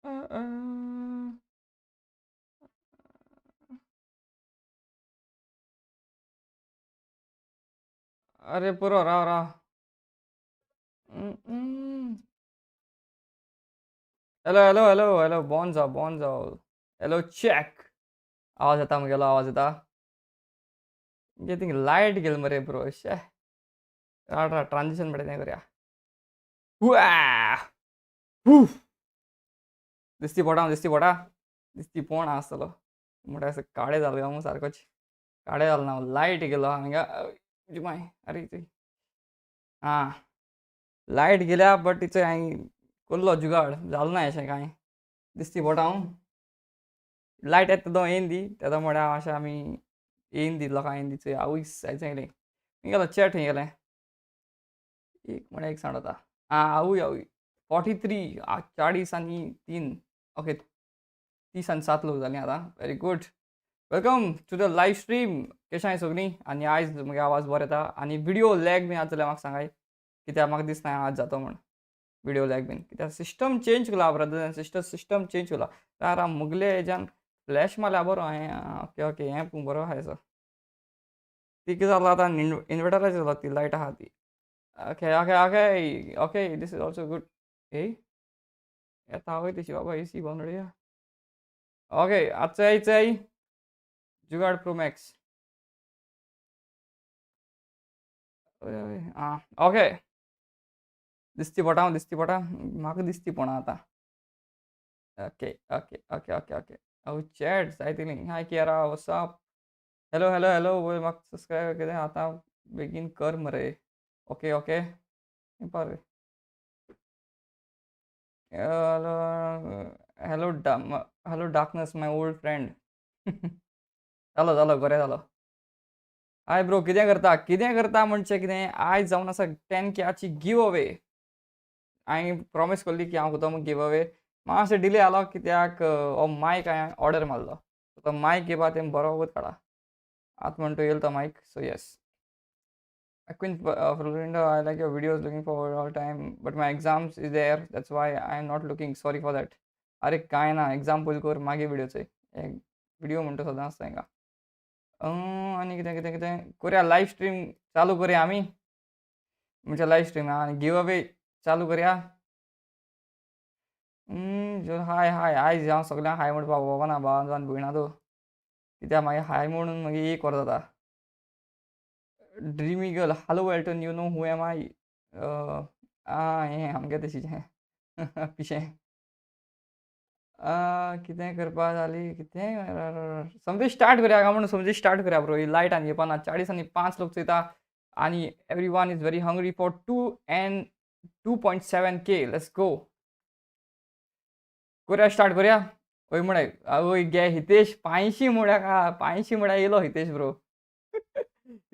अरे पुरो राव राव. हॅलो हॅलो हॅलो हॅलो, बॉन जाओ बॉन जाओ. Hello check. आवाज येता मग, आवाज येता. गेटिंग लाईट गेल मरे ब्रो. शे ट्रान्झिशन मध्ये नाही करूया. हुआ! हुफ! दिसती पोटा दिसती पोटा. दिसती पोण आसतलो. मोठे असं काळे झालं का मग सारखंच. काळे झालं ना लाईट गेलो आम्ही का. माय अरे ते. हां. लाईट गेल्या बट तिचं हांवें केल्लो जुगाड झालो ना अशें कांय. दिसती पोटा हांव. लाईट येता तो येवन दी तेदो म्हळ्यार हांव अशें आमी येवन दी लोकांक येवन दी आवय जायचें गेलें. खंय गेलो चॅट खंय गेलें. एक म्हळ्यार एक सांगता. आं आवय आवय. 43 40 आनी 3. ओके 30 आनी 7 लोक जालीं आतां. Very good. Welcome to the live stream. कशें आहाय सगळीं? आनी आयज म्हगे आवाज बरो येता आनी व्हिडिओ लॅग बी आसा जाल्यार म्हाका सांगाय. कित्याक म्हाका दिसना आज जातो म्हूण. व्हिडिओ लॅग बीन कित्याक सिस्टम चेंज केला ब्रदर सिस्टम चेंज केला. राव मुगले हेज्यान फ्लॅश मारल्या बरो हांवें. ओके ओके हें बरो आहा हेजो. ती कितें जालां आतां इन्वर्टराचेर चलता ती लायट आहा ती. Okay okay okay okay this is also good. ए येता वय तशी बाबा एसी बंद करूया. ओके आजचो जुगाड प्रो मॅक्स. आं ओके. दिसती पोटा दिसती पोटा म्हाका दिसती पोणा आतां. Okay okay okay okay okay. ओ चॅट जायतिली. Hi Kiara what's up. Hello hello hello वय म्हाका सबस्क्रायब कितें आतां बेगीन कर मरे. Okay okay. बरें. Hello hello hello darkness my old friend. जालो जालो बरें जालो. हाय ब्रो कितें करता म्हणचें कितें आयज जावन आसा 10K गिव अवे. हांवें प्रॉमीस केल्ली की हांव करतलो गिव अवे. मातशें डिले जालो कित्याक हो मायक हांवें ऑर्डर मारलो. तो मायक घेवपा तें बरो वगत काडा. आतां म्हणटो येयलो तो मायक so yes. Queen Florinda, I like your videos. Looking forward all time, but my exams is there. That's why I am not looking. Sorry for that. अरे काय ना एक्झाम पयलीं कर मागीर व्हिडिओ चोय. व्हिडिओ म्हणटा सदां आसता हिंगा. आनी कितें कितें कितें करुया लायव्ह स्ट्रीम चालू करुया आमी. म्हणजे लायव्ह स्ट्रीम आनी गिव अवे चालू करुया. हाय हाय आयज हांव सगळ्यांक हाय म्हणपाक वोगना भावांचो आनी भयणाचो. कित्याक मागीर हाय म्हणून मागीर एक वर जाता. Dreamy girl hello Elton you know who am I. हें आमगे तशीचें पिशें. कितें करपा जाली कितें समथींग स्टार्ट करुया काय म्हणून समथींग स्टार्ट करुया ब्रो. ही लायट आनी येवपाना 40 आनी 5 लोक चयता आनी everyone is very hungry for 2.7K. Let's go. करुया स्टार्ट करुया. वय म्हणे वय गे हितेश 85 म्हळ्यार येयलो हितेश ब्रो.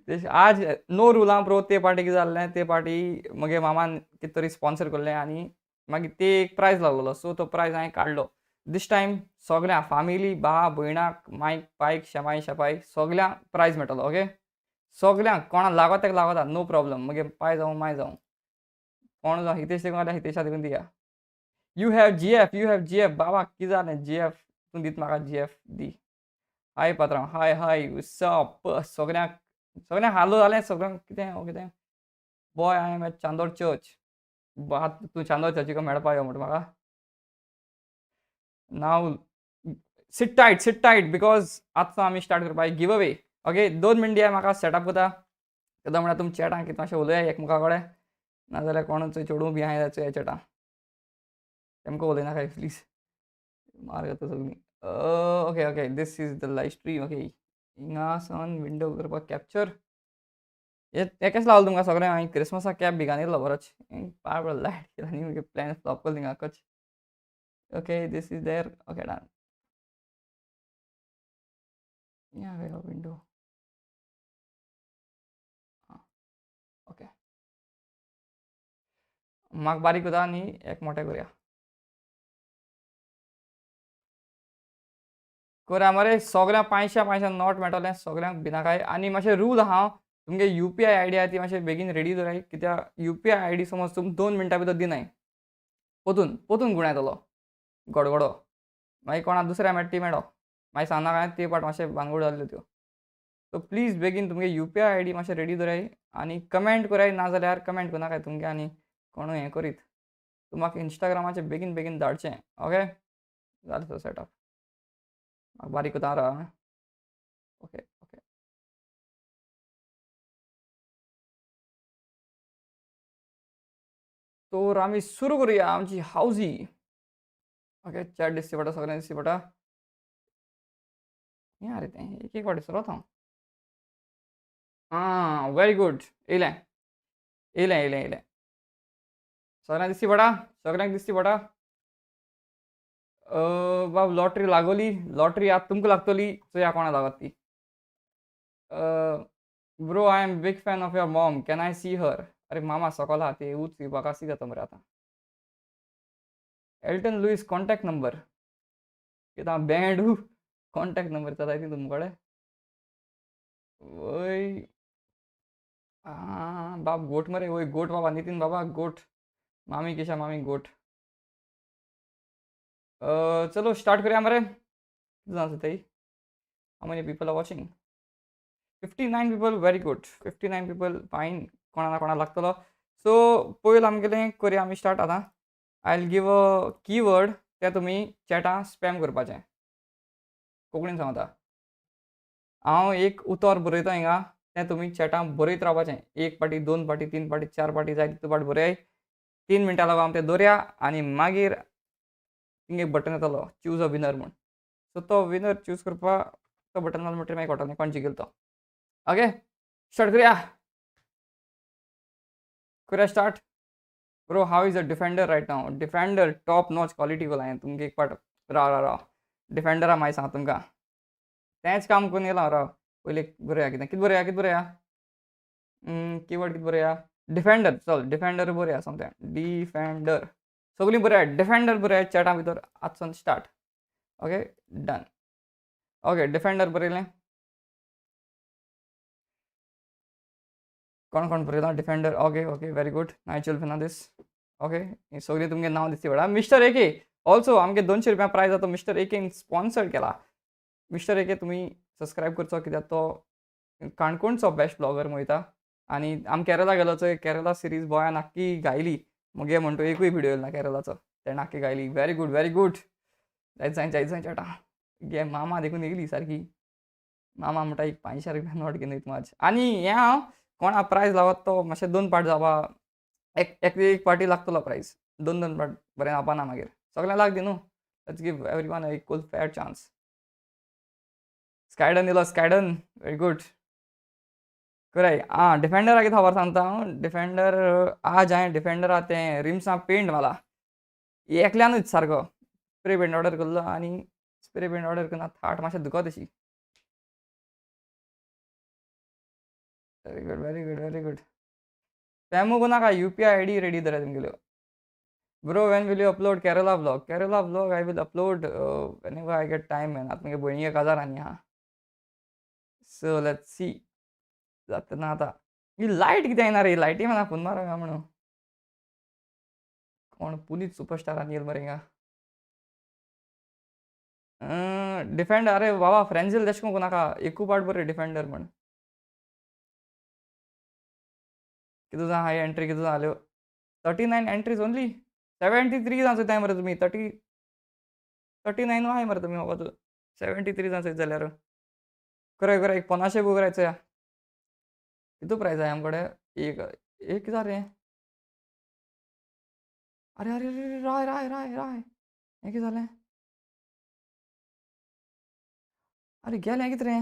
हितेश आज नो रूल आं ब्रो. ते पाटी कितें जाल्लें ते पाटी म्हगे मामान कितें तरी स्पॉन्सर केल्लें आनी मागीर ते एक प्रायज लागलेलो सो तो प्रायज हांवें काडलो. दीस टायम सगळ्यांक फॅमिली भावा भयणाक मायक पायक शेमाय शेपाय सगळ्यांक प्रायज मेळटलो. ओके सगळ्यांक कोणाक लागता तेका लागता नो प्रॉब्लम. मागीर पाय जावं माय जावं कोण जावं हितेश देखून जाल्यार हितेशा देखून दिया. यू हॅव जीएफ बाबा कितें जालें जीएफ तूं दीत म्हाका जीएफ दी. हाय पात्रांव हाय हाय व्हॉट्सअप सगळ्यांक हालो जालें सगळ्यांक कितें कितें boy I am at Chandor church. तूं चांदोर चर्चीक मेळपा यो म्हणटा म्हाका. नाव सिट टायट बिकॉज आतां आमी स्टार्ट करपा गिव अवे. ओके 2 मिनट दियात म्हाका सेटअप करता. तेदो म्हळ्यार तुमी चॅटान कितें मातशें उलया एकमेका कडेन नाजाल्यार कोणाचो चेडूं बी आहाय जाल्यार चॅटान तेमकां उलयनाकाय प्लीज मार खाता सगळीं. Okay okay this is the live stream. Okay हिंगा सावन विंडो करपाक कॅप्चर हें कशें लागलें तुमकां सगळें. हांवें क्रिसमसाक कॅप बी घालिल्लो बरोच पाड पडलो लायट गेलो आनी म्हगे प्लॅन फ्लॉप केलो थिंगाकच. Okay this is there. Okay done. या विंडो ओके म्हाका बारीक करता आनी एक मोठें करुया. करुया मरे सगळ्यांक 500 नोट मेळटलें सगळ्यांक भिनाकाय आनी मातशें रूल आहा तुमगे UPI आयडी आहा ती मातशें बेगीन रेडी दवराय कित्याक UPI आयडी समज तुमी 2 मिनटां भितर दिनाय पोतून गुण्या येतलो. गडगडो मागीर कोणा दुसऱ्या टीम मेळ्ळो मागीर सांगना काय ती पाट मातशें भानगड जाल्ल्यो त्यो सो प्लीज बेगीन तुमगे UPI ID मातशें रेडी दवराय आनी कमेंट कराय ना जाल्यार कमेंट करनाकाय तुमगे आनी कोणूय हें करीत तूं म्हाका इंस्टाग्रामाचेर बेगीन बेगीन धाडचें ओके जालें तो सेटअप म्हाका बारीक कोतां राव ओके ओके तर आमी सुरू करुया आमची हावजी ओके चॅट दिसची पडटा सगळ्यांक दिसची पडटा हें रे तें एक एक फावटी सरत हांव आं वेरी गूड येयलें येयलें येयलें येयलें सगळ्यांक दिसची पडटा सगळ्यांक दिसची पडटा बाब लॉटरी लागोली लॉटरी आतां तुमकां लागतली चोया कोणा लागत ती bro I am big fan of your mom can I see her अरे मामा सकयल आहा ते उच पिवपाक आसी जाता मरे आतां एल्टन लुईस कॉन्टॅक्ट नंबर कित्याक बँड कॉन्टॅक्ट नंबर जाता ती तुमचे कडेन वय बाब गोट मरे वय गोट बाबा नितीन बाबा गोट मामी किशा मामी गोट चलो स्टार्ट करूया मरे किती जाण आसा how many people are watching 59 people very good 59 people फायन कोणा ना कोणा लागतलो सो पयलीं आमगेलें करुया आमी स्टार्ट आतां I will give a keyword ते तुमी चॅटां स्पॅम करपाचें कोंकणीन सांगता हांव एक उतर बरयता हिंगा तें तुमी चॅटां बरयत रावपाचें एक पाटी दोन पाटी तीन पाटी चार पाटी जाय तितले पाटी बरय 3 मिनटां लागून आमी तें दवरया आनी मागीर थिंगा एक बटन येतलो चूज अ विनर म्हूण सो तो विनर चूज करपा तो बटन घाल म्हणटकीर मागीर कळटलें कोण जिखलो तो ओके स्टार्ट करूया start bro how is a defender riot now defender top notch quality को लायन तुमगे एक पाट राव डिफेंडरा मागीर सांग तुमकां तेंच काम करून येयलां राव पयलीं बरया कितें बरया कीवर्ड कितें बरया डिफेंडर चल डिफेंडर बरया समथें डिफेंडर सगळीं बरया डिफेंडर बरया चॅटा भितर आजसून start okay done okay defender बरयलें कोण कोण बरयलां defender okay okay very good Nigel Fernandes okay ही सगळीं तुमगे नांव दिसची पडटा मिस्टर एके ऑल्सो आमगे ₹200 प्रायज आसा तो मिस्टर एकेन स्पॉन्सर्ड केला मिस्टर एके तुमी सबस्क्रायब करचो कित्याक तो काणकोणचो बेस्ट ब्लॉगर वयता आनी आमी केरला गेलो चंय केरला सिरीज गोंयान आख्खी गायली मुगे म्हणटो एकूय व्हिडिओ येयलो ना केरलाचो तेणें आख्खी गायली वेरी गुड जायत जाय चेटा गे मामा देखून येयली सारकी मामा म्हणटा एक ₹500 नोट घेवन वयता माज आनी हें हांव कोणा प्रायज लावत तो मातशें 2 पाट जावपा एक पाटी लागतलो प्रायज दोन पाट बरें जावपाना मागीर सगळ्यांक लाग दी न्हू let's give everyone a equal fair chance स्कायडन येयलो स्कायडन वेरी गुड कराय डिफेंडरा कितें खबर सांगता हांव डिफेंडर आज हांवें डिफेंडरा तें रिम्सां पेंट मारला एकल्यानूच सारको स्प्रे पेंट ऑर्डर केल्लो आनी स्प्रे पेंट ऑर्डर करून थाट मातशें दुखत अशी वेरी गुड स्पॅमू नाका UPI ID रेडी दवरा तुमगेल्यो bro when will you upload Kerala vlog I will upload whenever I get time man आतां म्हगे भयणी 1000 आनी आहा सो लेट्स सी जाता ना आतां ही लायट कितें येना रे लायटी माना फोन मारूंक म्हणून कोण पुलीस सुपरस्टारान येयला मरे हिंगा डिफेंडर अरे बाबा फ्रेंजील तेश कोन्न नाका एकू पाट बरें डिफेंडर म्हण कितू जाण हाय एंट्री कितू जाल्यो 39 एंट्रीज ओनली 73 जाण चोयताय मरे तुमी 39 आहाय मरे तुमी म्हाका 73 जाण चोयत जाल्यार कराय एक 1500 बूक कराय चोया कितू प्रायज आहाय आमचे कडेन एक कितें रे अरे अरे अरे राय हें कितें जालें अरे गेलें कितें रे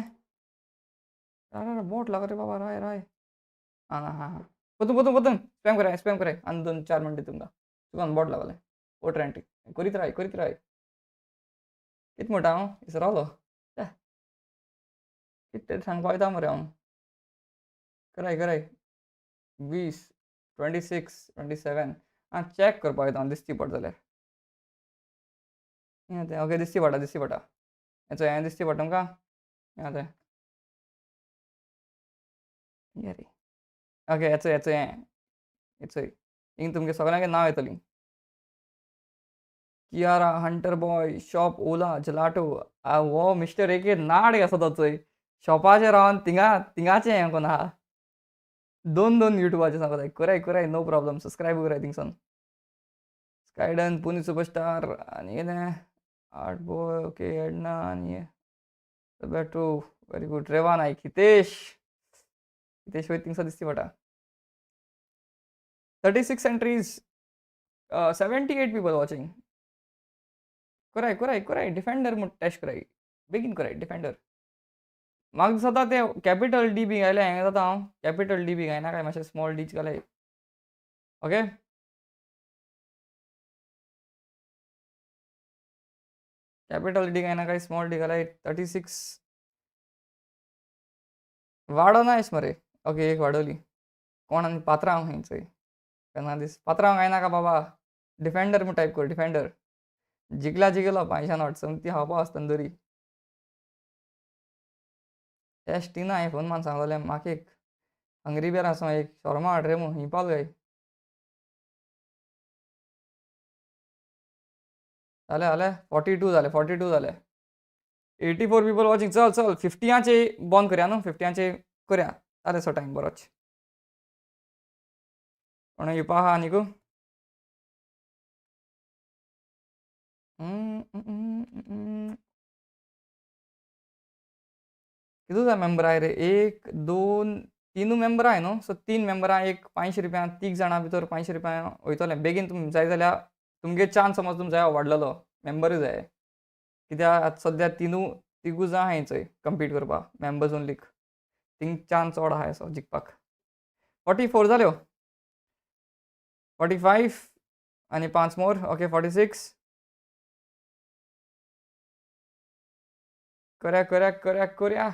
राय बोट लाग रे बाबा राय हां पोतून स्पॅम कराय आनी 2-4 मिनटां तुमकां तुका बोट लागलें ओट रेंटी करीत राय कितें म्हणटा हांव इसरावलो कितें सांगपा वयता मरे हांव कराय 20 26 27 चॅक करपा वयता हांव दिसची पडटा जाल्यार तें ओके दिसची पडटा हें दिसची पडटा तुमकां हें तें या रे ओके हें चोय हिंग तुमगे सगळ्यांगे नांव येतलीं कियारा हंटर बॉय शॉप ओला जलाटो वो मिस्टर एके नाड आसा तो चोय शॉपाचेर रावन तिंगाचें हें कोन्न आहा दोन युट्यूबाचे सांगता कोराय नो प्रॉब्लम सबस्क्रायब कराय थिंगसन स्कायडन पुनी सुपरस्टार आनी कितें आर्ट बॉय ओके एडना आनी बेटू वेरी गुड रेवा नायक हितेश वयर थिंगसर दिसती पडटा 36 एंट्रीज 78 पीपल वॉचिंग कोराय डिफेंडर म्हूण टॅश कोराय बेगीन कोराय डिफेंडर म्हाका दिसता ते कॅपिटल डी बी घायले हें जाता हांव कॅपिटल डी बी घायना काय मातशें स्मॉल डीच घाले ओके कॅपिटल डी घायना काय स्मॉल डी घालाय 36 वाडो नायस मरे ओके एक वाडोली कोण आनी पात्रांव खंय चोय केन्ना दीस पात्रांव घायना का बाबा डिफेंडर म्हूण टायप कर डिफेंडर जिगलो 500 नॉट समती खावपा आसता तंदुरी एश टिना हांवें फोन मारून सांगलोलें म्हाका एक हंगरी बेर आसा एक शॉर्मा हाड रे मू हिंपाल गाय जाले 42 जाले 84 पीपल वॉचिंग चल 50चे बंद करया न्हू 50चे करया जालें सो टायम बरोच कोण येवपा आहा आनीक कितू जाय मेंबर आहाय रे 1 2 3 मेंबर आहाय न्हू सो 3 मेंबरां एक 500 रुपया 3 जाणां भितर 500 रुपया वयतले बेगीन तुमकां जाय जाल्यार तुमगे चान्स समज तुमचो जाय वाडलेलो मेंबरूय जाय कित्याक आतां सद्या तिगूय जाण आहाय चोय कम्पीट करपाक मेंबर्स ओन्लीक थिंग चान्स चड आहाय असो जिखपाक 44 जाल्यो 45 आनी 5 मोर ओके 46 करया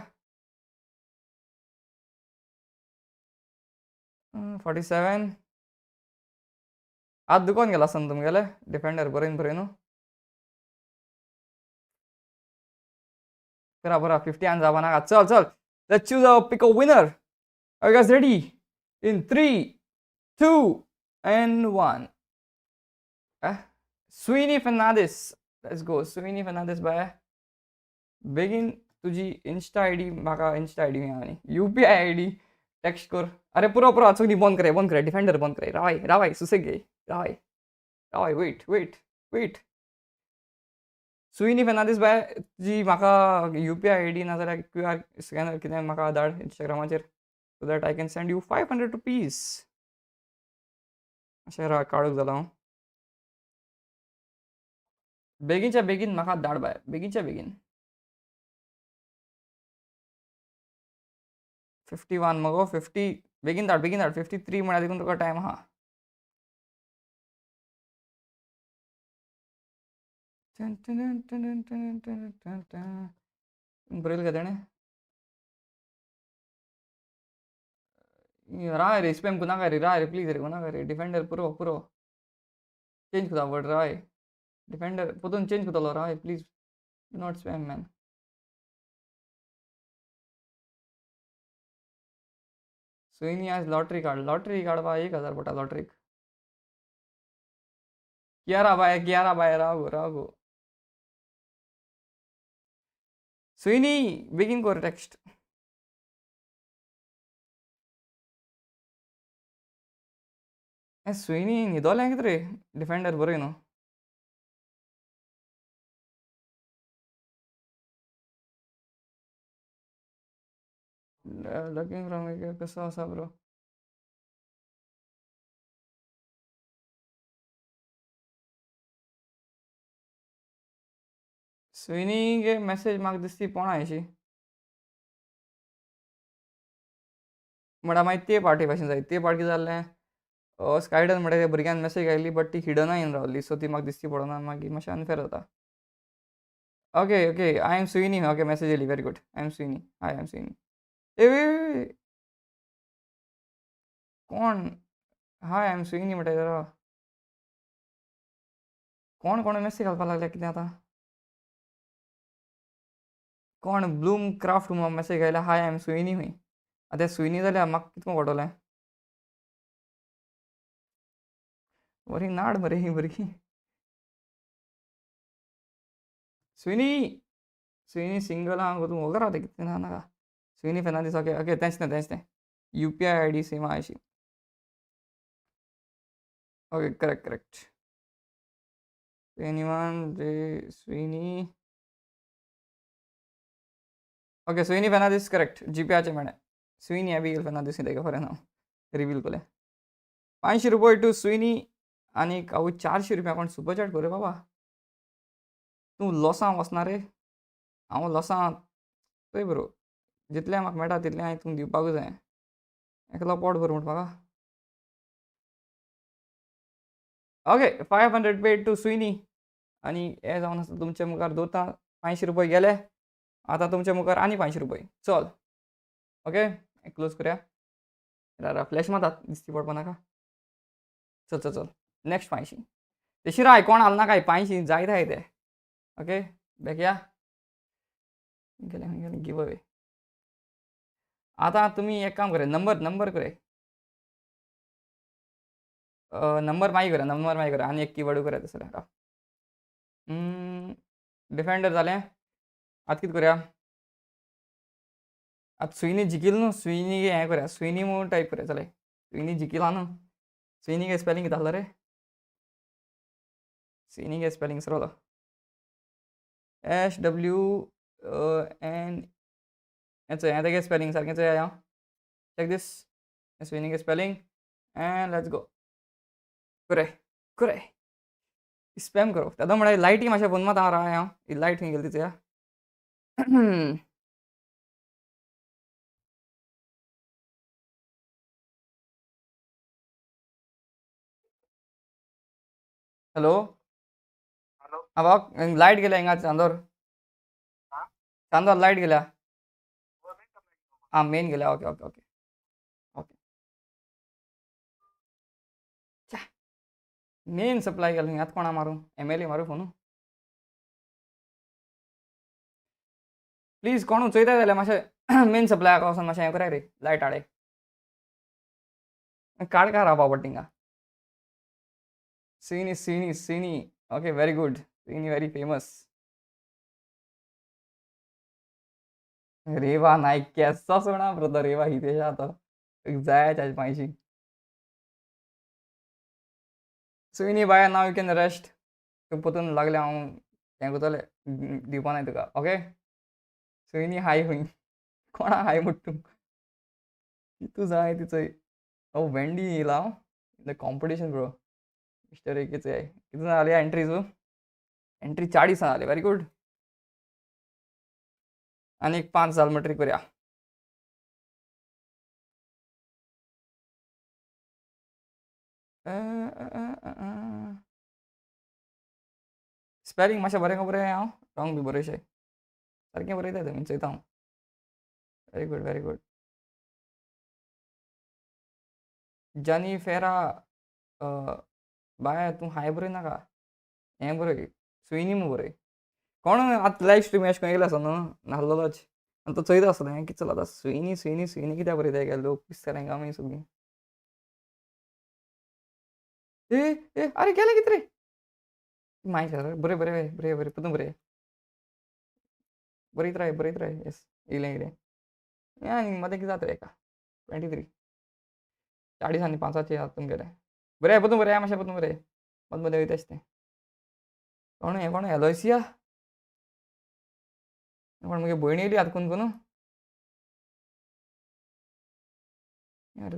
47 आज दुखोन गेला आसन तुमगेले डिफेंडर बरय न्हू बरा 50 जावपा नाका चल let's choose a pick a winner are you guys ready in 3 2 and 1 Swini Fernandes let's go Swini Fernandes बाय बेगीन तुजी इंस्टा आयडी म्हाका इंस्टा आयडी मेळ्ळा यूपीआय आयडी टेक्स्ट कर अरे पुरो चुकली बंद करे डिफेंडर बंद करे रावाय सुसेग घे रावाय वेट स्विनी फर्नांडीस बाय तुजी म्हाका यूपीआय आयडी नाजाल्यार क्यूआर स्कॅनर कितें म्हाका धाड इंस्टाग्रामाचेर so that I can send you 500 rupees अशें राव काळोख जाला हांव बेगीनच्या बेगीन म्हाका धाड बाय बेगीनच्या बेगीन 51 मगो 50 बेगीन धाड 53 म्हळ्यार देखून तुका टायम आहा बरयलें का तेणें राय रे स्पॅम कोनाका रे राय रे प्लीज रे कोनाका रे डिफेंडर पुरो चेंज कोता वर्ड राय डिफेंडर पोतून चेंज कोतालो राय please do not spam man Swinny आज लॉटरी काडपा 1000 पडटा लॉटरीक कियारा बाय राव गो स्विनी बेगीन कर टेक्स्ट स्विनी न्हिदोलें कितें रे डिफेंडर बरय न्हू लकींग फ्रॉम कसो आसा ब्रो स्विनीगे मेसेज म्हाका दिसती पोणा अशी म्हणल्यार मागीर ते पार्टी भाशेन जाय ते पार्टी जाल्लें स्कायडन म्हणटा त्या भुरग्यान मेसेज घायली बट ती हिडन येवन रावली सो ती म्हाका दिसती पडना मागीर मातशें अनफेर जाता okay I am Swinny okay message येयली very good I am Swinny ए कोण हाय आय एम स्विनी म्हणटा राव कोण मेसेज घालपा लागल्या कितें आतां कोण ब्लूम क्राफ्ट म्हणून मेसेज घायला हाय आय एम स्विनी खंय आतां स्विनी जाल्यार म्हाका कितको पडटलें बरी नाड मरे ही भुरगीं स्विनी स्विनी सिंगल हांव तूं वगैरे रावता कितें ना नाका स्विनी फेर्नांडीस ओके ओके तेंच UPI ID सेम आहा अशी ओके करेक्ट 21 रे स्विनी ओके स्विनी फेर्नांडीस करेक्ट GPAचे म्हणे स्विनी एबिगेल फेर्नांडीस तेका खरें नांव रिवील केलें 500 रुपये टू स्विनी आनी हांव 400 रुपया कोण सुपर चॅट कर रे बाबा तूं लॉसां वचना रे हांव लॉसां पळय बरो जितलें म्हाका मेळटा तितलें हांवें तुमकां दिवपाकूच जाय एकलो पोट भर म्हणटा म्हाका ओके 500 पेड टू स्विनी आनी हें जावन आसा तुमचे मुखार दोता 500 रुपये गेले आतां तुमचे मुखार आनी 500 रुपये चल ओके क्लोज करया राव फ्लॅश मारतात दिसती पडपा नाका चल नेक्स्ट 500 तेशी राय कोण आल नाका 500 जायत आहाय ते ओके बॅक या गेले गिव अवे आतां तुमी एक काम करात नंबर करे नंबर मागी करा आनी एक कीवर्ड करा तसलें राव डिफेंडर जालें आतां कितें करया आतां स्विनी जिकील न्हू स्विनी हें करया स्विनी म्हणून टायप करया चलय स्विनी जिकीला न्हू स्विनी गे स्पेलिंग कितें आहलो रे स्विनी गे स्पेलिंग सरलो SWN हें तेगे स्पेलिंग सारकें चोया हांव चेक दिस स्विनी गे स्पेलिंग एंड लेट्स गो करे स्पॅम करो तेदो म्हळ्यार लायटी मातशें फोन मात हांव राव हांव ही लायट खंय गेली ती चोया हॅलो हा बाबा लायट गेल्या हिंगा चांदोर लायट गेल्या हां मेन गेल्या ओके मेन सप्लाय गेलो हिंगात कोणा मारूं MLA मारूं फोन प्लीज कोण चोयता जाल्यार मातशें मेन सप्लायाक वचोन मातशें हें कराय रे लायट हाडय काड काय रावपा पडटा हिंगा Swinny okay very good Swinny very famous Reva Naik केस्सा सोडा ब्रदर रेवा हितेश आतां जाय ताजे 500 Swinny bye now you can rest तूं पोतून लागले हांव हें कोतोलें दिवपा नाय तुका ओके स्विनी हाय खंय कोणा हाय म्हूट तूं कितू जाय ती चोय वेंडी येयला द कॉम्पिटिशन ब्रो मिस्टर एकेच आहे कितू जाले एंट्रीज एंट्री 40 जाले वेरी गुड आनी 5 जाल म्हणटरी करया स्पेलिंग मातशें बरें खबर हांव रॉंग बी बरयशें सारकें बरयता तुमी चोयता हांव वेरी गुड जानी फेरा बाय तूं हाय बरय नाका हें बरय स्विनी म्हूण बरय कोण आतां लायव्ह स्ट्रीम एश खंय गेला आसा न्हू नाहलोच आनी तो चोयता आसतलो हें कितें चलता स्विनी कित्याक बरयताय काय लोक पिस्तार हेंगा आमी सगळीं ए अरे गेले कितें रे मायक बरें पुतून बरयत राय येस येयलें आनी मदें कितें जाता रे एका 23 40 आनी 5 हातून गेले बरें पुतून बरें मातशें पुतून बरें मदें वयता तें कोण एलोयसिया कोण मुगे भयण येयली आतां कोण अरे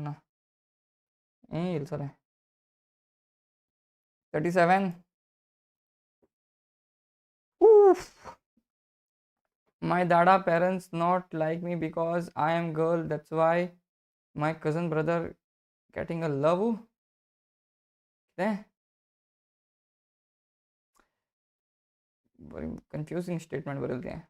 ना हें येयलें चलें 37 Oof. My dada parents not like me because I am girl. That's why my cousin brother getting a love. Very confusing statement बदलते हैं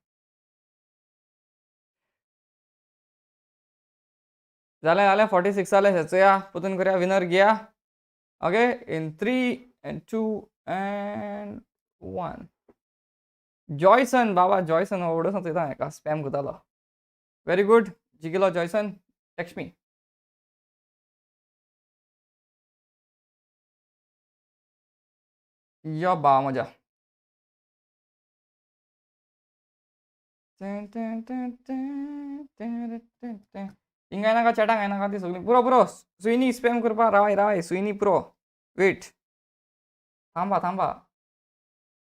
जालें 46 जालें चोया पोतून करया विनर घ्या okay in 3 and 2 and 1 Joyson बाबा जॉयसन ओडोसन चोयता हेका स्पॅम कोतालो वेरी गुड जिखलो जॉयसन टेक्स्ट मी यो बा मजा हिंगा नाका चॅटाक येनाका ती सगळी पुरो पुरो सुईनी स्पॅम करपा रावाय रावाय सुईनी पुरो वेट थांबा थांबा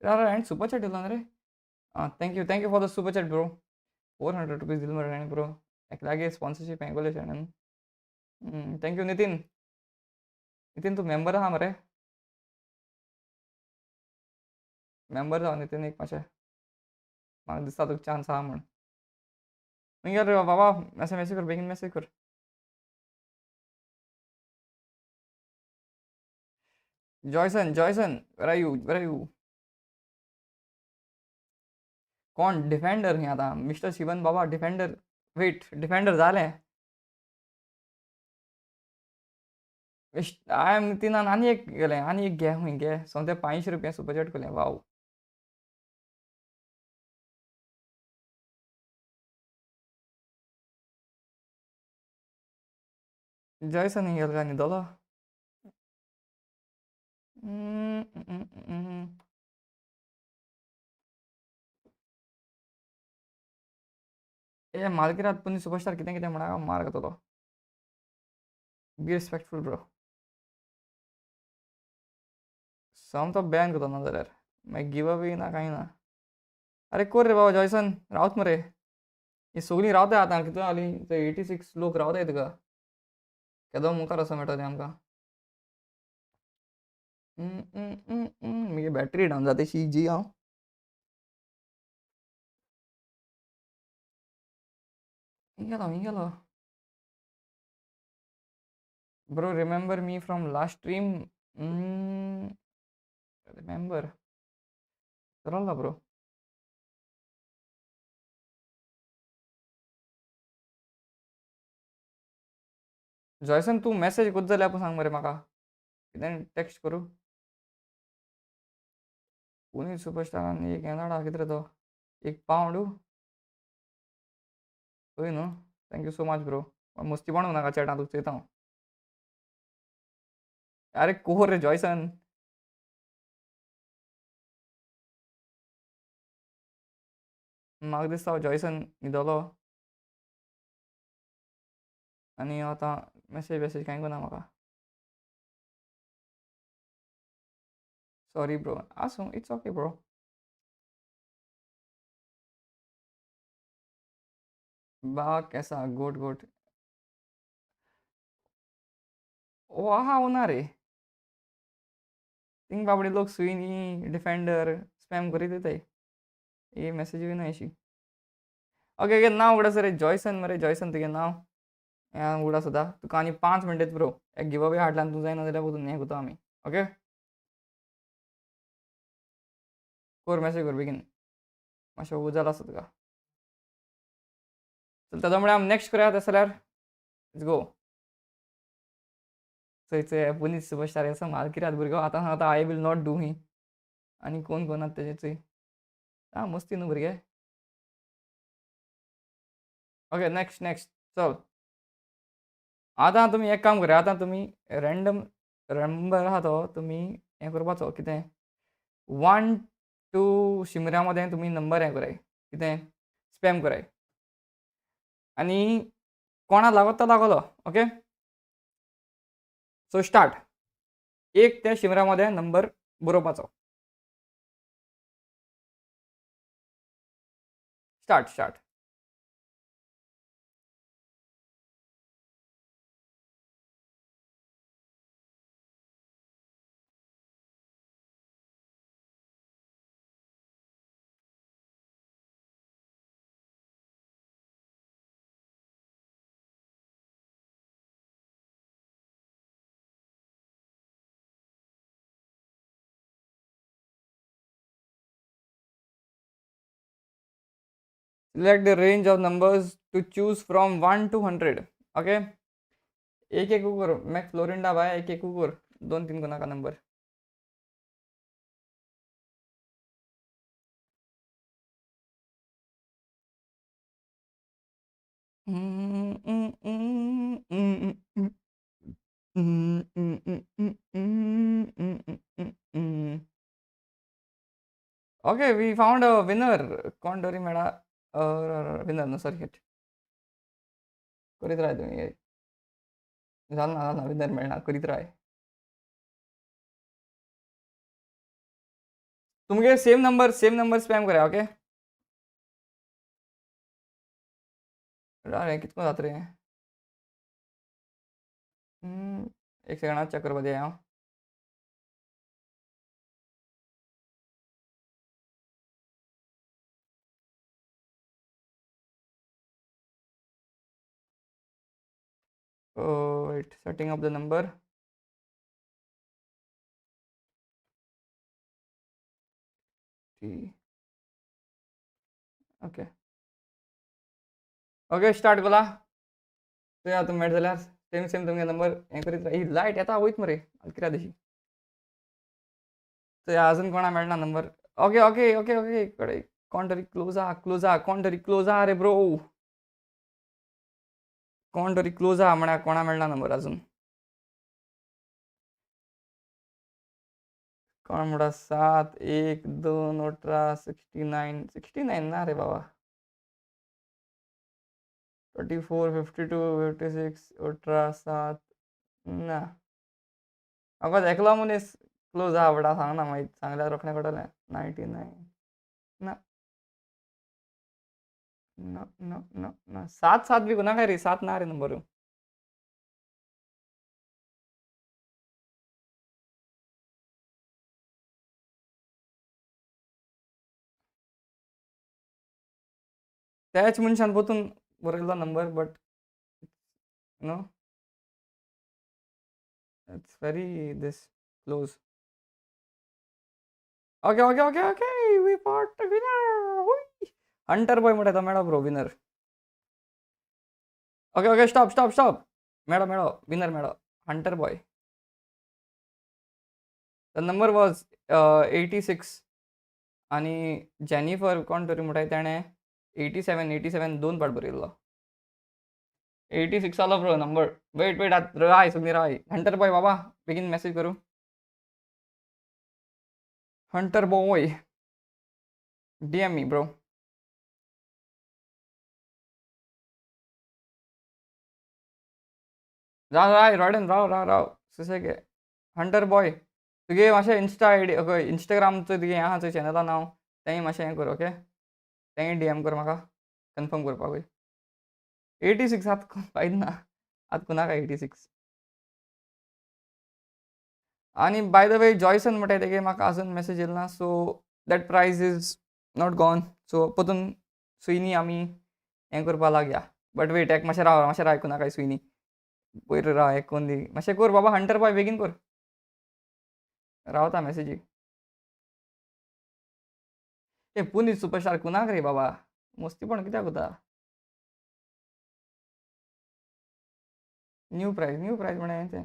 अँड सुपर चॅट दिला रे thank you for the super chat bro 400 rupees दिल मरे ब्रो एक लागे स्पॉन्सरशिप एंगोले चॅनल थँक्यू नितीन नितीन तू मेंबर आहा मरे मेंबर जाव नितीन एक मातशें म्हाका दिसता तुका चान्स आहा म्हण खंय रे बाबा मेसेज कर बेगीन मेसेज कर जॉयसन वेर आर यू कोण डिफेंडर ही आता मिस्टर शिवन बाबा डिफेंडर वेट डिफेंडर जालें हांवें नितीनान आनी एक गेलें आनी एक घे खंय घे सोमते 500 रुपया सुपर चॅट केलें वाव जॉयसन ही गेलो काय न्हिदलो ए मालकिरात पुनी सुपरस्टार कितें कितें म्हणा मार घेतलो बी रिस्पेक्टफूल ब्रो सोमतो बॅन करतो ना जाल्यार मागीर गिव अवे ना कांय ना अरे कोर रे बाबा जॉयसन रावत मरे ही सगळीं रावताय आतां कितून जालीं ते 86 लोक रावताय तुका केदो मुखार वचो मेळटा तें आमकां मगे बॅटरी डावन जाता जी हांव हिंग गेलो bro remember me from last stream remember चलला ब्रो जॉयसन तू मेसेज कोत जाल्यार सांग मरे म्हाका कितें टेक्स्ट करूं पुनीत सुपरस्टारान एक हें धाडा कितें रे तो एक पावंड पळय न्हू थँक्यू सो मच ब्रो मस्ती बनवू नाका चॅटां तुका चयता हांव अरे कोर रे जॉयसन म्हाका दिसता हांव जॉयसन न्हिदलो आनी आतां मेसेज कांय करना म्हाका सॉरी ब्रो आसूं इट्स ओके ब्रो बा कैसा गोट ओ आहा ना रे थिंग बाबडे लोक सुईनी डिफेंडर स्पॅम करीत येताय ए मेसेज बी अशी ओके ओके नाव उगडास रे जॉयसन मरे जॉयसन तुगे नाव हें उगडा सुद्दां तुका आनी 5 मिनटां ब्रो एक गिव अवे हाडल्यान तूं जायना जाल्यार हें करता आमी ओके कोर मेसेज कर बेगीन मातशें उजाल आसा तुका चल ताच्या मुळे आमी नेक्स्ट करुया तशें जाल्यार लेट्स गो चंय पुनीत सुपरस्टार असो माल कित्याक भुरगो आतां आतां I will not do he आनी कोण आतां तेजे चोय आं मस्ती न्हू भुरगे ओके नेक्स्ट चल आतां तुमी एक काम करा आतां तुमी रँडम नंबर आहा तो तुमी हें करपाचो कितें 1 टू शिमऱ्यामध्ये तुमी नंबर हें कराय कितें स्पॅम कराय आनी कोणा लागत तो लागलो ओके सो स्टार्ट एक त्या शिमऱ्यामध्ये नंबर बरोवपाचो start select the range of numbers to choose from 1 to 100 ओके एक कर मॅक फ्लोरिंडा बाय एक कर 2-3 को नाका number okay we found a winner कोण तरी मेळा विनर न्हू सॉरी हिट करीत राय तुमी जालना विनर मेळना करीत राय तुमगे सेम नंबर स्पॅम करा ओके रे कितको जात रे एक सेकंड चेक करपा दिया हांव wait setting up the number okay okay start कोला ते आतां मेळट जाल्यार सेम तुमगे नंबर हें करीत राव ही लायट येता वयत मरे कित्या तशी ते अजून कोणा मेळना number okay okay okay okay कडे कोण तरी क्लोज कोण तरी क्लोज रे ब्रो कोण तरी क्लोज म्हळ्यार कोणा मेळना नंबर अजून कोण म्हणटा 7 1 2 18 69 ना रे बाबा 24 52 56 ना अगोच एकलो मनीस क्लोज आहा बट सांगना मागीर सांगल्यार रोखडें कळटलें 99 ना ना ना ना ना 7 बी कोणा काय रे 7 ना रे नंबर त्याच मनशान परतून बरयलो number but no it's very this close okay okay okay okay we fought winner hunter boy म्हणटा तो मेळो bro winner okay okay stop मेळो विनर मेळो hunter boy the number was 86 आणि जेनिफर कोण तरी म्हणटाय तेणें 87 दोन पाट बरयल्लो 86 आलो ब्रो नंबर वेट राय सुगनी राय हंटर बॉय बाबा बेगीन मेसेज करूं हंटर बॉय DM मी ब्रो राय रॉयडन राव सुसेगे हंटर बॉय तुगे मातशें इंस्टा आयडी इंस्टाग्रामचो तुगे हें आहा चोय चॅनला नांव तेंय मातशें हें कर ओके तेंय DM कर म्हाका कन्फर्म करपाकूय 86 आतां फायद ना आतां कुनाका 86 आणि बाय द वे जॉयसन म्हणटाय तेगे म्हाका आजून मेसेज येयलो ना so that prize is not gone so परतून सुयनी आमी हें करपा लागया बट वेट एक मातशें राव आयकूं नाका सुयनी पयर राव एक कोन्न दी मातशें कर बाबा हंटर बॉय बेगीन कर रावता मेसेजी ए पुनीत सुपरस्टार कुनाक रे बाबा मस्तीपण कित्याक कोता न्यू प्रायज म्हणे तें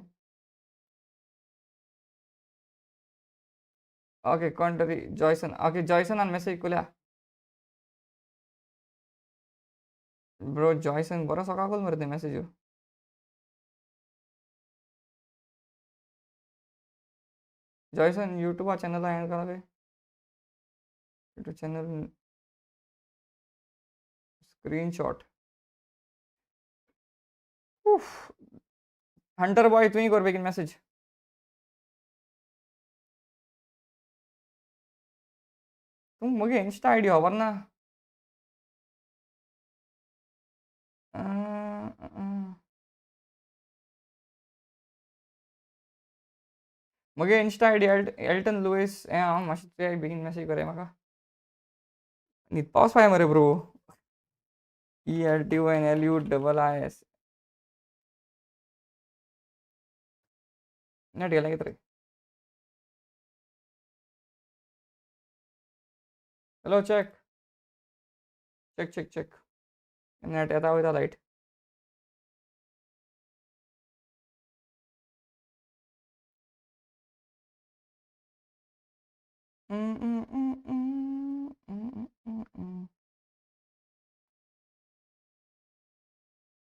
ओके कोण तरी जॉयसन ओके जॉयसनान मेसेज कोल्या ब्रो जॉयसन बरो सकाळ कोल मरे तें मेसेज जॉयसन यूट्यूबा चॅनला हें करा YouTube channel screenshot Hunter boy तुवें कर बेगीन मेसेज तूं मगे इंस्टा आयडी खबर ना मगे इंस्टा आयडी एल्टन लुईस हें हांव मातशें तुवें बेगीन मेसेज कर म्हाका न्हीद पावस पाय मरे ब्रो ELTONLUIIS नेट गेलें कितें रे हॅलो चेक नेट येता वयता लायट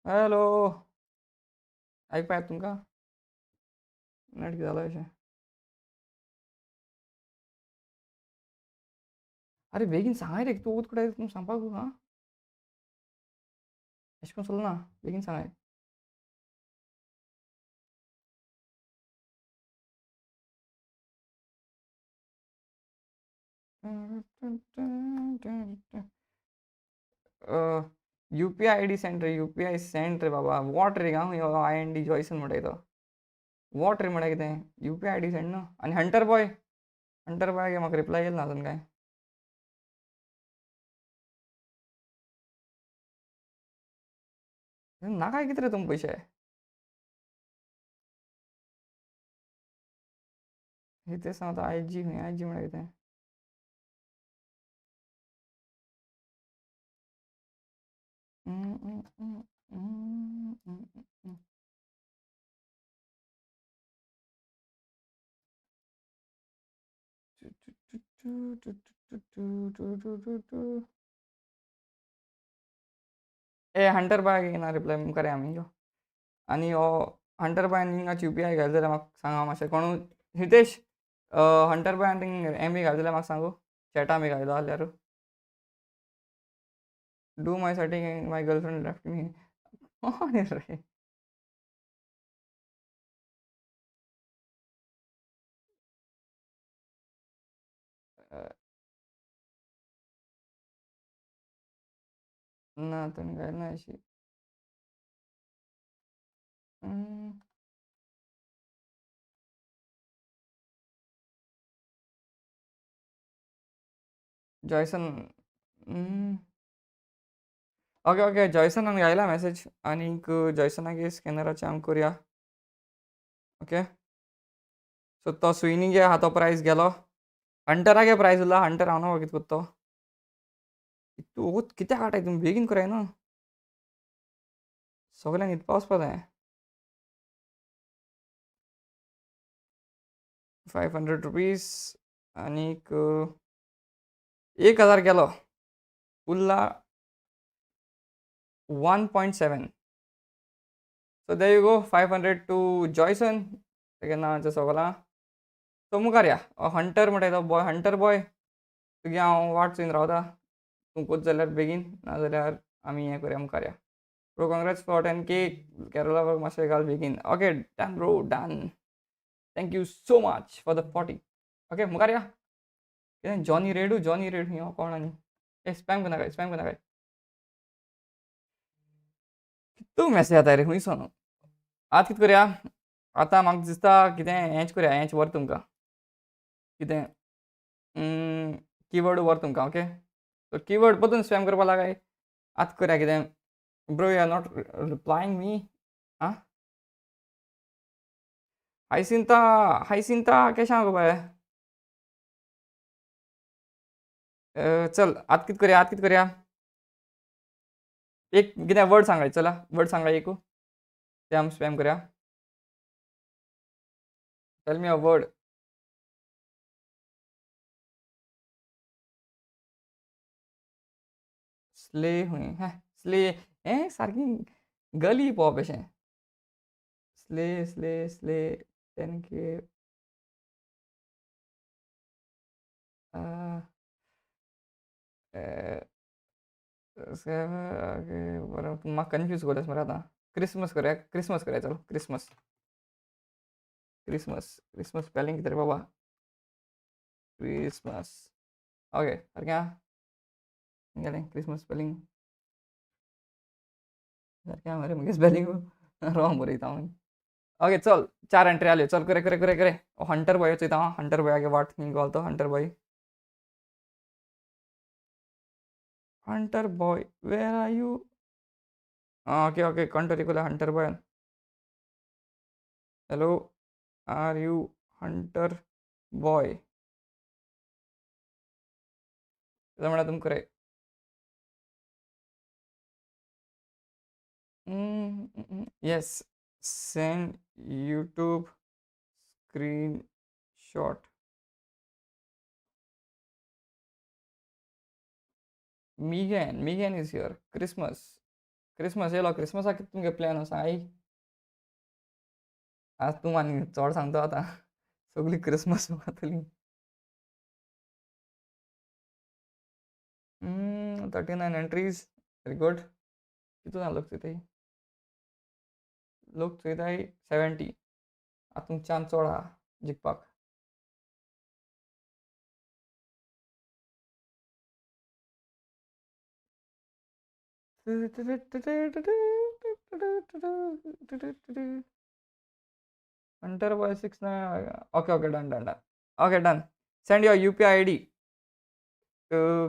हॅलो आयकपा येता तुमकां नेट कितें जालें अशें अरे बेगीन सांगाय रे तूं वत कुठे सांगपाक हां अशें करून चलना बेगीन सांगाय. UPI ID सेंड रे, UPI सेंड रे बाबा. वॉट रे हांव IND जॉयसन म्हणटा तो. वॉट रे म्हणटा कितें UPI ID सेंड न्हू. आनी हंटर बॉयागे म्हाका रिप्लाय येयलो ना अजून काय. नाका कितें रे तुमकां पयशे. हे सांगता IG खंय IG म्हणटा कितें. ए हंटर बॉयाक येना रिप्लाय मुखार आमी यो. आनी हो हंटर बॉयान हिंगाची UPI घाल जाल्यार म्हाका सांगा मातशें कोणू. हितेश हंटर बॉयान थिंग MB घाल जाल्यार म्हाका सांगू. चॅटा बी घायलो जाल्यार. Do my setting my girlfriend left me. कोण रे. ना तुमी घायना अशी. जॉयसन. ओके ओके जॉयसनान घायला मेसेज आनीक जॉयसनागे स्कॅनराचें आमी करुया. ओके सो तो स्विनीगे आहा तो प्रायस गेलो. हंटरागे प्रायस उरला. हंटर हांव नाका कितें करता तो. तूं वोगोत कित्याक हाडटाय तुमी बेगीन कराय न्हू. सगळ्यांक न्हिदपा वचपा जाय. 500 रुपीज आनीक 1000 गेलो. उरला 1.7. So there you go 500 to Joyson. तेगे नांवाचें सगळां. सो मुखार या. हंटर म्हणटाय तो बॉय हंटर बॉय तुगे हांव वाट चोयन रावता. तूं कोत जाल्यार बेगीन नाजाल्यार आमी हें करया मुखार या. Bro congrats for 10K. Kerala मातशें घाल बेगीन. Okay done bro done. Thank you so much for the 40. Okay मुखार या. कितें जॉनी रेड हो कोण आनी. ए स्पॅम करनाकाय स्पॅम करनाकाय. कितू मॅसेज येताय रे खुंयसून. आतां कितें करया. आतां म्हाका दिसता कितें हेंच करया हेंच व्हर तुमकां. कितें कीवर्ड व्हर तुमकां ओके. सो कीवर्ड परतून स्पॅम करपा लागाय. आतां करया कितें ब्रो यू आर नॉट रिप्लायींग मी. आं हायसिंता हायसिंता केशें आहा गो बाय. चल आतां कितें करया एक कितें वर्ड सांगाय चला वर्ड सांगाय एक ते आमी स्पॅम करया. Tell me a word. Slay खंय स्ले हें सारकी गली पॉप अशें. Slay 10K. बरं तूं म्हाका कन्फ्यूज करलेस मरे आतां. क्रिसमस करया चल क्रिसमस स्पेलिंग कितें रे बाबा. क्रिसमस ओके सारकें आहा. गेलें क्रिसमस स्पेलिंग सारकें आहा मरे म्हगे स्पेलिंग. रॉंग बरयता हांव. ओके चल 4 एंट्री जाल्यो. चल करे. हंटर बॉय चयता हांव. हंटर बॉयागे वाट खंय घालतो hunter boy. Hunter boy where are you. Okay country कोल्या hunter boy. Hello are you hunter boy. कितें म्हणटा तुमकां रे. Yes send YouTube screenshot. Megan is here. Christmas येयलो. क्रिसमसाक कितें तुमगे प्लॅन आसा आई. आज तूं आनी चड सांगता आतां. सगळीं क्रिसमस जातलीं. 39 एंट्रीज वेरी गुड. कितून लोक चोयताय लोक चोयताय 70. हातूंत चान्स चड आहा जिखपाक. Hunter boy 69. Okay okay done done done. Okay done. Send your UPI ID.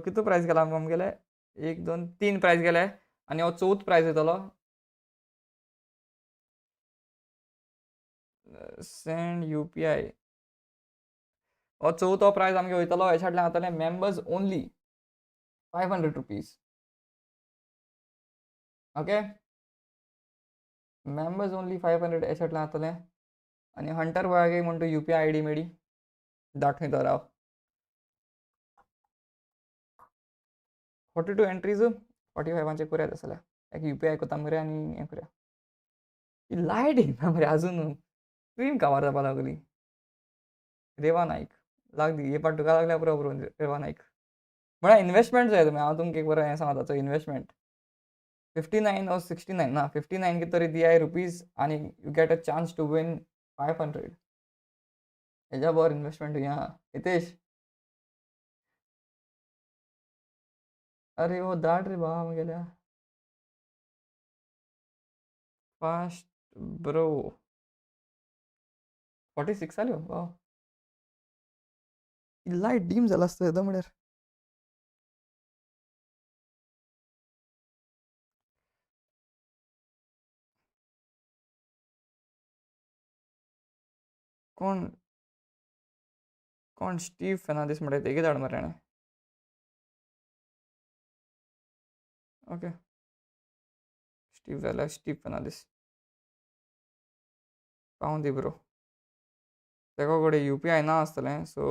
कितू प्रायस गेला आमगेले? एक दोन तीन प्रायस गेले आनी हो चवथ प्रायस येतलो. Send UPI. हो चवथो प्रायस आमगे वयतलो. हेच्या जातले members only ₹500. Okay members only 500 हेच्या जातले. आनी हंटर बॉयाक म्हणटा UPI ID मेळ्ळी. दाखयता राव. 42 एंट्रीज 45 करूया तसल्या. एक UPI कोता मरे आनी हें करूया. ही लायट येयना मरे आजून. स्क्रीन काबार जावपा लागली. रेवा नाईक लाग दी हे पाट तुका लागल्या पुरो रेवा नाईक. म्हळ्यार इन्वेस्टमेंट जाय तुमी. हांव तुमकां एक बरो हें सांगता इन्वेस्टमेंट. 59 or 69 ना 59 कितें तरी दियाय रुपीज आनी you get a chance to win 500. हेज्या बरो इन्वेस्टमेंट हुंय आहा. हितेश अरे वो धाड रे भावा आमगेल्या. फास्ट ब्रो 46 जाल्यो वाव. लायट डीम जाला आसता येदो म्हळ्यार. कोण कोण स्टीव फेर्नांडीस म्हणटा तेगे धाड मरे ताणें. ओके स्टीव जाल्यार स्टीव फेर्नांडीस पावूं दी ब्रो. तेका कडेन UPI ना आसतलें सो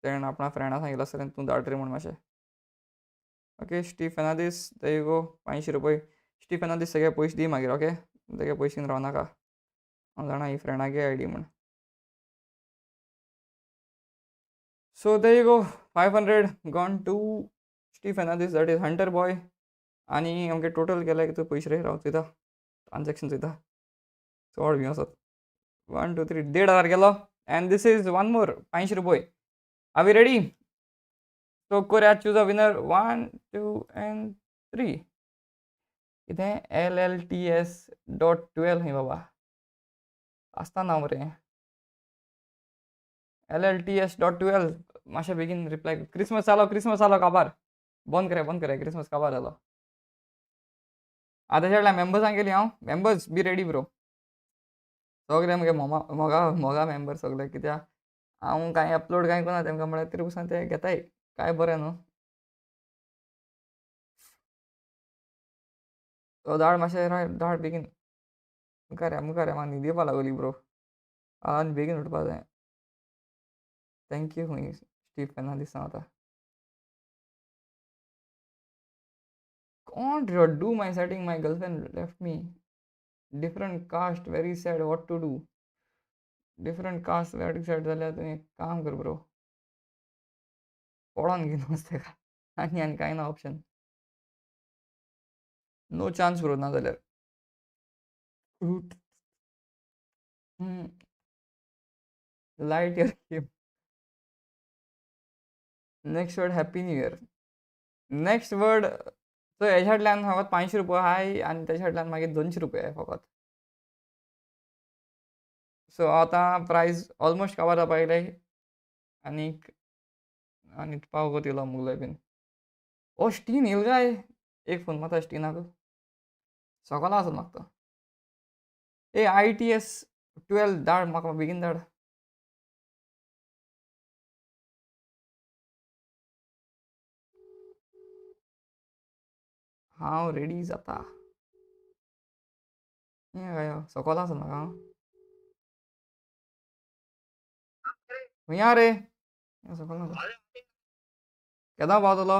तेणें आपणा फ्रेंडा सांगिल्लें आसतलें तूं धाड रे म्हूण मातशें. Okay Steve Fernandes there you go ₹500. Steve Fernandes सगळे पयशे दी मागीर. ओके तेगे पयशे घेवन रावनाका. हांव जाणा ही फ्रेंडागे ID म्हूण. So there you go 500 gone to Steve Fernandes that is hunter boy. आनी आमगे टोटल केले कितू पयशे रे राव चोयता. ट्रान्जॅक्शन चोयता. चड भियो आसात. 1 2 3 1,500 गेलो. And this is one more ₹500. Are we ready? So करूया चूज अ विनर 1 2 and 3. कितें LLTS.12 खंय बाबा आसता नांव मरे. LLTS.12 मातशें बेगीन रिप्लाय. क्रिसमस जालो काबार. बंद करा क्रिसमस काबार जालो. आतां तेच्या मेंबर्सांक गेली हांव. Members be ready bro. सगळे मुगे मोगा मेंबर सगळे कित्याक हांव कांय अपलोड कांय करना तेमकां म्हळ्यार तरी पसून ते घेताय. काय बरें न्हू. तो धाड मातशें धाड बेगीन. मुखार या म्हाका न्हीद येवपा लागली ब्रो. आनी बेगीन उठपा जाय. थँक्यू खंय स्टीव फेर्नांडीस सांगता. Can't do my setting. My girlfriend left me. Different caste, very sad. What to do? Different caste, very sad जाल्यार तूं एक काम कर ब्रो. पळोवन घे नुस्तें तेका. आनी कांय ना ऑप्शन. नो चान्स ब्रो ना जाल्यार. Light year game. Next word happy new year. Next word so हेच्यातल्यान फकत ₹500 आहाय आनी तेच्यातल्यान मागीर ₹200 आहाय फकत. सो आतां प्रायस ऑलमोस्ट कवर जावपा येयले. आनीक पाव कोत येयलो मुगलोय बीन. ओ स्टीन येयल काय. एक फोन मारता स्टीनाक. सोकोला आसत म्हाका तो. ए ITS12 धाड म्हाका बेगीन धाड. हांव रेडी जाता. हें काय सोकोला आसत म्हाका हांव. खंय आहा रे. सकयल ना. केदां पावतलो?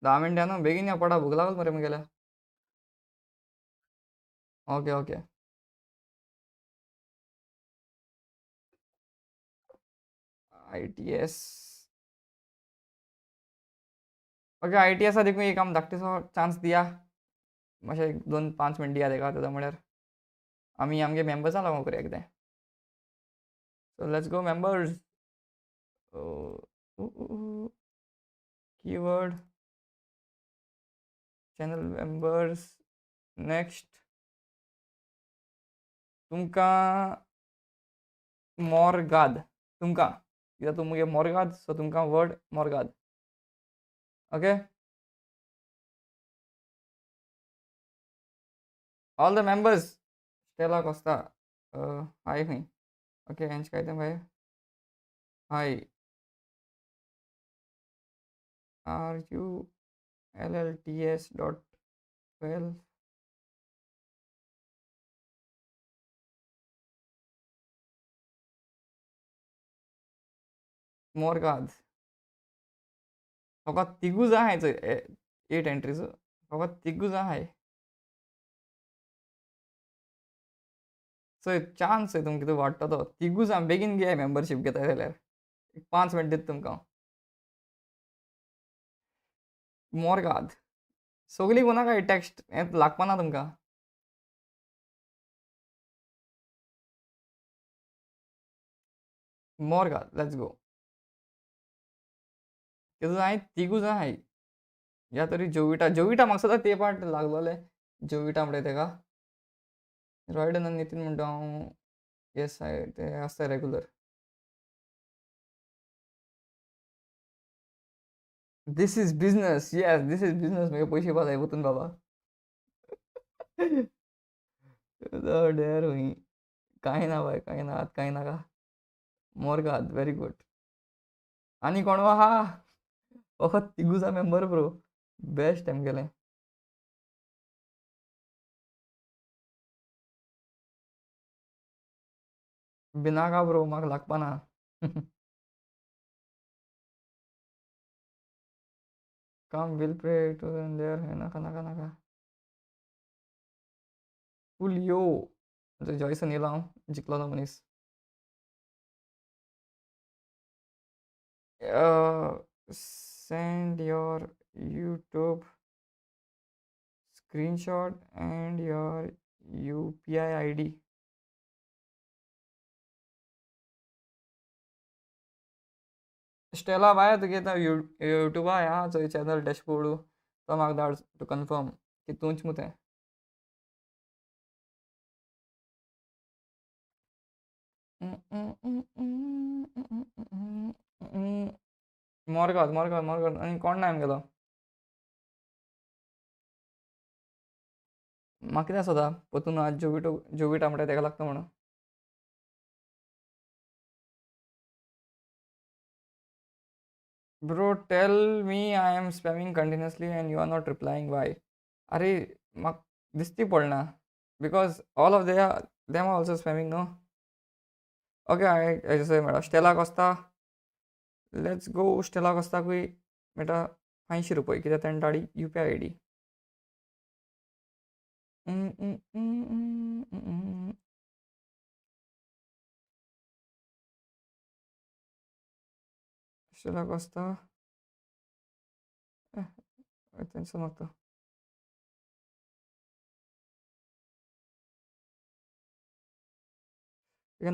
10 मिनटां न्हू बेगीन या पडा भूक लागल मरे मुगेल्या. ओके ITS ओके ITS देखून एक आम धाकटेसो चान्स दिया मातशें 2-5 मिनट दिया तेका तेदा म्हळ्यार आमी आमगे मेंबर्सां लागून करुया कितें so let's go members keyword channel members next तुमकां मोरगाद तुमकां कित्याक तुमगे मोरगाद सो तुमकां वर्ड मोरगाद okay all the members Stella Costa hi खंय ओके हेंच काय तें भायर हाय RULLTS.12 मोरगाद फकत तिगूच आहाय चोय 8 एंट्रीज फकत तिगूच आहाय चोय चान्स चोय तुमकां कितें वाडटा तो तिगूच आहा बेगीन घे मेंबरशीप घेताय जाल्यार 5 मिनट दिता तुमकां मोरगाद सगळीं कोणाक टेक्स्ट हें लागपाना तुमकां मोरगाद लेट्स गो तितून हांवें तिगूच आहाय या तरी जोविटा म्हाका सदां ते पाट लागलोले जोविटा म्हणटा तेका रॉयडन आनी नितीन म्हणटा हांव येस हाय ते आसता regular this is business yes this is business म्हगे पयशे येवपा जाय वतून बाबा डेर हूंय कांय ना बाय कांय ना कांय नाका मोरगाद वेरी गुड आनी कोण आहा फकत तिगूच मेंबर ब्रो बेस्ट तेमगेलें बिनाका ब्रो म्हाका लागपाना कम विल पे टू देर नाका नाका नाका फूल यो जॉयसन येयलो हांव जिखलोलो मनीस send your YouTube screenshot and your UPI ID Stella बाय तुगे युट्यूबा ह्या चोय चॅनल डॅशबोर्ड तो म्हाका धाड टू कन्फर्म की तूंच मुतें मोरगाद आनी कोण ना आमगेलो म्हाका कितें सोदा पोतून आज जोविटा म्हणटा तेका लागता म्हणून bro tell me I am spamming continuously and you are not replying why अरे म्हाका दिसती पडना because all of them are also spamming no okay हांवें मेळ्ळा Stella Costa let's go Stella कोस्ताकूय मेळटा 80 रुपया कित्याक ताणें धाडी UPI ID स्टेला कोस्ता तेंचो म्हाका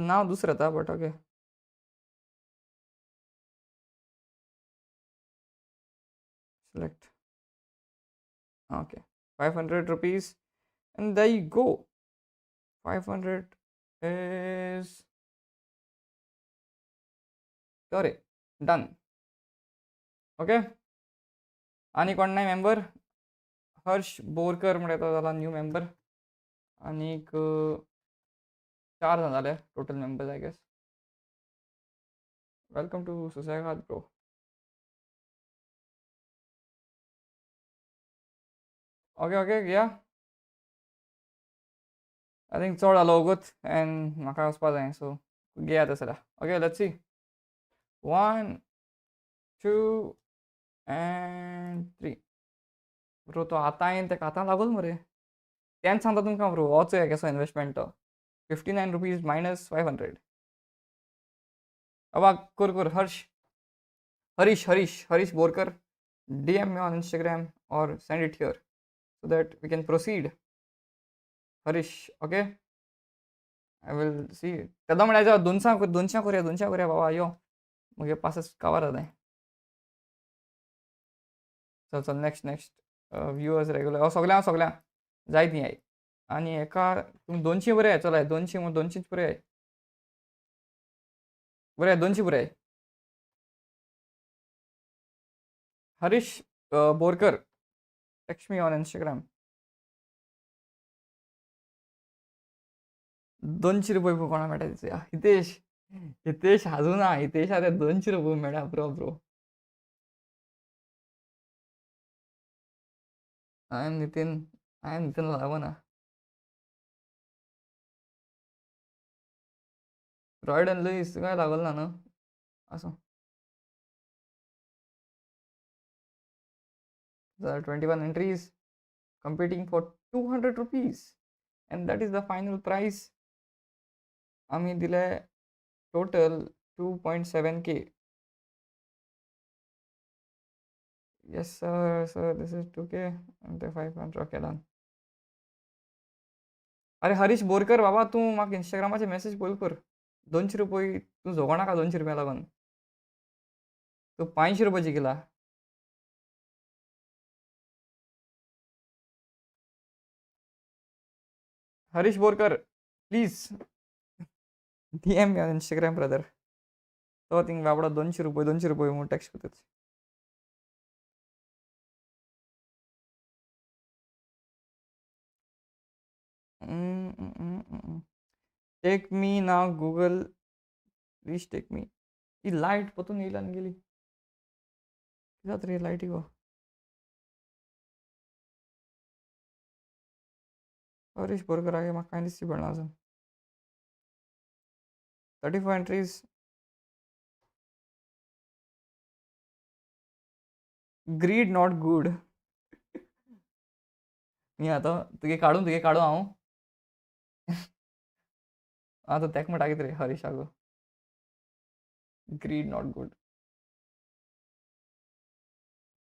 नांव दुसरें येता but okay select okay 500 rupees and there you go 500 is sorry done okay आनी कोण नाही मेंबर हर्ष बोरकर म्हणटा तो जाला न्यू मेंबर आनीक 4 जाण जाले total members I guess welcome to Susegad bro okay yeah I think चड जालो वगूत एंड म्हाका वचपा जाय सो घेया तसल्या okay let's see 1 2 and 3 bro तो आतां येन तेका आतां लागून मरे तेंच सांगता तुमकां ब्रो होच एक असो इन्वेस्टमेंट तो 59 रुपीज मायनस 500 अबा कर Harish Borkar DM me on Instagram or send it here so that we can proceed. Harish, okay? I will see. तेदा म्हणायचं दोनशा करूया बाबा यो मग पासच कवर जाता चल चल नेक्स्ट व्ह्युअर्स रेग्युलर सगळ्या जायत नाही आहे आणि एका तुम्ही 200 बरे आहे चला 200 मग 200 पुरे आहे बरे आहे 200 पुरे आहे Harish Borkar text me on Instagram 200 रुपये कोणा मेळटा हितेश हितेश हाजू ना हितेश आता 200 रुपये मेळा ब्रो आय एम नितीन लागना रॉयडन लुईस काय लागल ना असं 21 entries competing for 200 rupees and that is the final price आम्ही दिलाय total 2.7K yes sir this is 2K and the 5 okay done अरे हरीश बोरकर बाबा तू म्हाका इंस्टाग्रामाचे मेसेज पळय कर 200 रुपये तू झोगो नाका 200 रुपया लागून तू 500 रुपयाची केला Harish Borkar please DM me on Instagram brother तो थिंग बाबडा 200 रुपये म्हणून टॅक्स करतात टेक मी नाव गूगल प्लीज टेक मी ही लाईट पतून येईल आणि गेली जात रे लाईट गो हरीश बोरकर आहे म्हाका कांय दिसची पडना अजून 34 entries ग्रीड नॉट गुड मी आता तुगे काढू हांव आता तेक म्हणटा कितें रे हरीश आगो ग्रीड नॉट गुड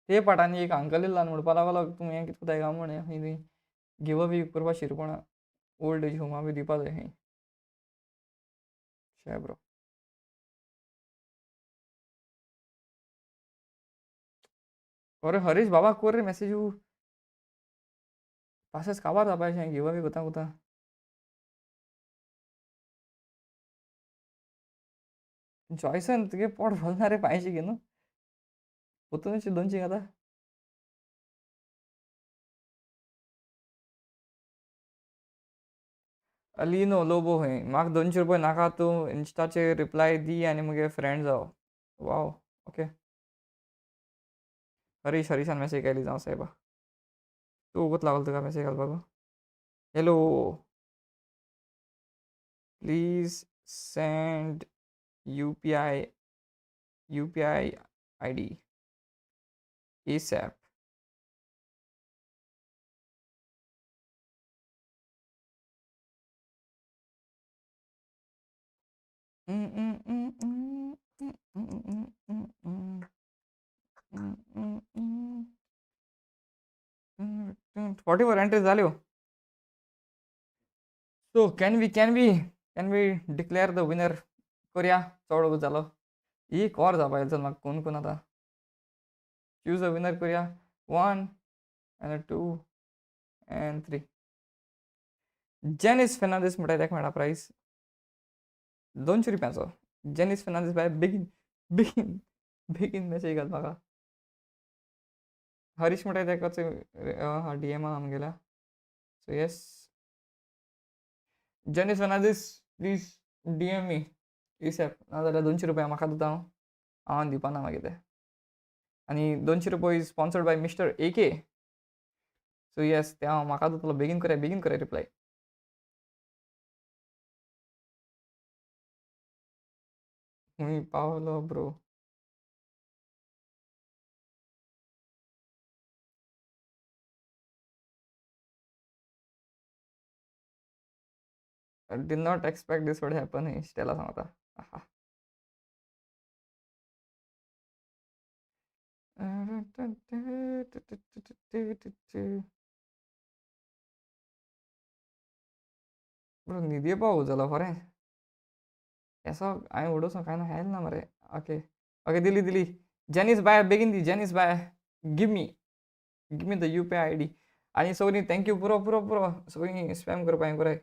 ते पाटांनी एक अंकल येयला म्हणपा लागलो तूं हें कितें कोताय काय म्हणे गिव बी करपा शिरपणा ओल्ड एज होमा बी दिवपा जाय हें शे ब्रो अरे हरीश बाबा कोर रे मेसेज पासच काबार जावपा अशें गिव बी कोता जॉयसन तुगे पोट भरना रे 500 घे न्हू पोतूनच 200 घाता लिनो लोबो खंय म्हाका 200 रुपये नाका तूं इंस्टाचेर रिप्लाय दी आनी मुगे फ्रेंड जाव वाव ओके हरीशान मेसेज केली जावं साहेबा तूं वगत लागलो तुका मेसेज घालपाक hello please send UPI ID ASAP whatever entries झाल्यो so can we declare the winner करूया चड वगत जालो एक और जावपा चल म्हाका कोण आतां चूज अ विनर करूया 1 and 2 and 3 जेनिस फेर्नांडीस म्हणटा तेका मेळटा प्रायस 200 रुपयाचो जेनिस फेर्नांडीस बाय बेगीन मेसेज घाल म्हाका हरीश म्हणटा तेकाच DM आमगेल्या so yes Janice Fernandes please DM me ASAP नाजाल्यार 200 रुपया म्हाका दिता हांव दिवपाना मागीर ते आनी 200 रुपये is sponsored by mister AK so yes ते हांव म्हाका दितलो बेगीन करूया रिप्लाय मी पावलो bro I did not expect this would happen Stella सांगता Bro, न्हिदी पावू जालो खरें केसो हांवें उडोवचो काय ना हेल ना मरे ओके ओके दिली जेनीस बाय बेगीन दी Janice bye give me the UPI ID आनी सगळीं थँक्यू पुरो पुरो पुरो सगळीं स्पॅम करपा हें कराय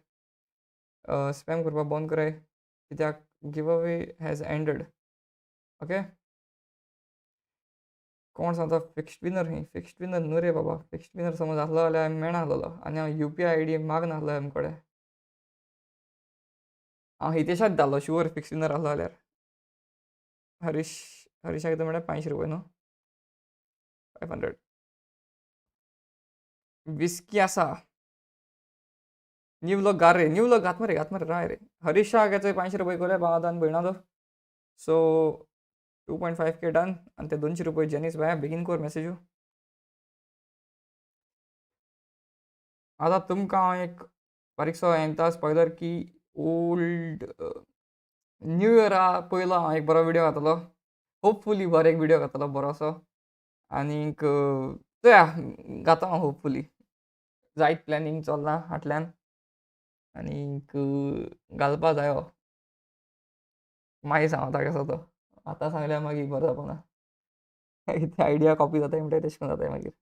स्पॅम करपा बंद कराय कित्याक give away has ended okay कोण सांगता फिक्स्ड विनर ही फिक्स्ड विनर न्हू रे बाबा फिक्स्ड विनर समज आसलो जाल्यार हांवें मेळना आसलोलो आनी हांव UPI ID माग नासलो आमचे कडेन हांव हितेशाक धाडलो शुअर फिक्स्ड विनर आसलो जाल्यार हरीश हरीशाक येता म्हळ्यार ₹500 न्हू 500 विस्की आसा न्यू व्लॉग घाल रे न्यू व्लॉग घात मरे राय रे हरीशाक येचोय ₹500 कोल्या भावात आनी भयणाचो सो 2.5K डन आनी ते ₹200 जेनीस बाय बेगीन कोर मेसेजू आतां तुमकां हांव एक बारीकसो हें दिता स्पॉयलर की ओल्ड न्यू इयरा पयलो हांव एक बरो विडियो घातलो होपफुली बरो एक विडियो घातलो बरोसो आनीक चोया घाता हांव होपफुली जायत प्लॅनिंग चल्लां फाटल्यान आनीक घालपा जायो मागीर सांगता कसो तो आतां सांगल्यार मागीर बरो जावपा ना कितें आयडिया कॉपी जाताय म्हणटा तशें करून जाताय मागीर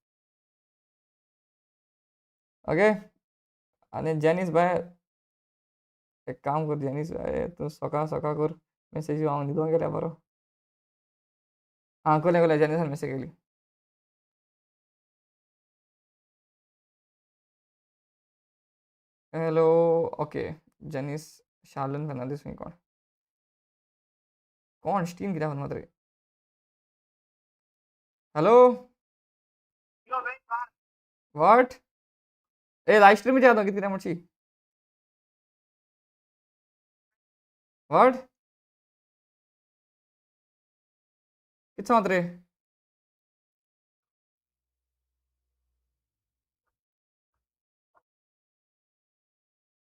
ओके आनी जेनीस बाय एक काम कर जेनीस बाय तूं सकाळ सकाळ कर मेसेज हांव न्हिदोंक गेल्यार बरो हां कोल्या जेनीसान मेसेज केली हॅलो ओके जेनीस शालन फेर्नांडीस खंय कोण स्टीम कित्याक मात रे hello what A live stream न्हू कितें म्हणची वॉट कितें सांगत रे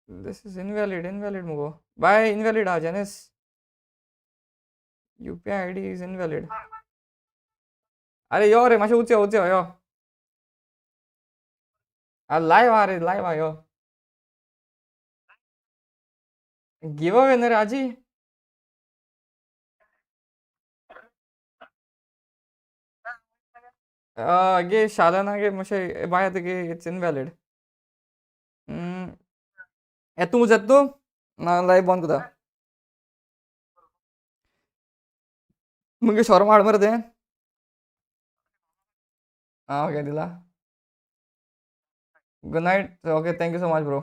दिस इज इनवॅलीड मुगो बाय इनवॅलीड हा जेनीस UPI ID इज इनवॅलीड अरे यो रे मातशें उच्यो यो लायव्ह हा रे लायव्ह हा यो गिव अवे न्हू रे आजी गे शालना गे मातशें बाय तुगे इट्स इनवॅलीड तूं येत तूं ना लायव्ह बंद कोता मुगे शोरमा हाड मरे तें आं ओके दिला good night okay thank you so much bro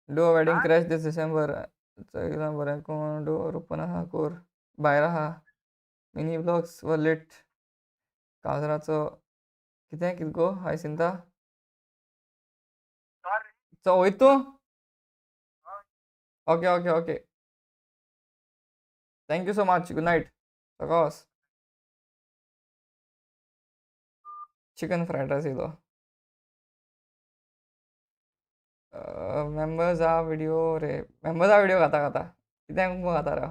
do a wedding crash this December चयला बरें कोण डोर ओपन आहा कोर भायर आहा मिनी ब्लॉग्स वर लेट काजराचो कितें गो हाय सिंता चो वयत तूं okay thank you so much good night सकोस चिकन फ्रायड रायस येयलो मेंबर्स हा व्हिडिओ रे मेंबर्स हा व्हिडिओ घाता कित्याक मुगो घाता रे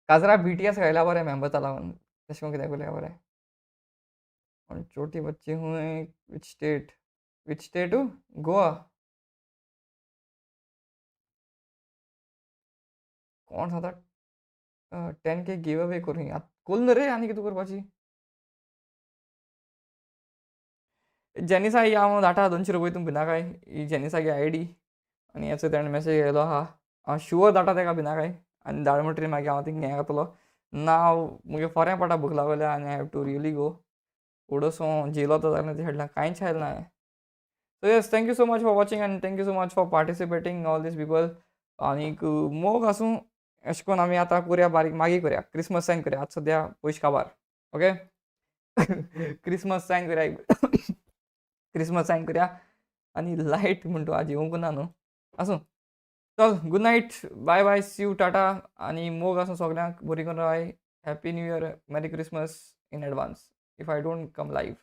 काजरा BTS खायला बरें मेंबर्सा लागून तशें करून कित्याक उलया बरें और छोटी बच्ची हूँ विच स्टेट गोवा कोण सांगता 10K गिव अवे करूं कोल न्हू रे आनी कितें करपाची जेनिसा ही हांव धाडटा ₹200 तुमकां भिनाकाय ही जेनिसाची ID आनी हेचो ताणें मेसेज येयलो आहा हांव शुअर धाडटा तेका भिनाकाय आनी धाड म्हणटरी मागीर हांव थिंग हें घातलो नाव मुगे फोऱ्या पोटा भूक लागल्या आनी I have to really go उडोसो जेलो तो जाल्यार ते खेळना कांयच खेळना हांवें so yes thank you so much for watching and thank you so much for participating all these people आनीक मोग आसूं अशें करून आमी आतां करुया बारीक मागीर करया क्रिसमस सायन करया आतां सद्या पयशे काबार ओके क्रिसमस सायन करया क्रिसमस सायन करया आनी लायट म्हणटा आज येवंक ना न्हू आसूं चल good night bye bye see you टाटा आनी मोग आसूं सगळ्यांक बरी करून राय happy new year merry Christmas in advance if I don't come live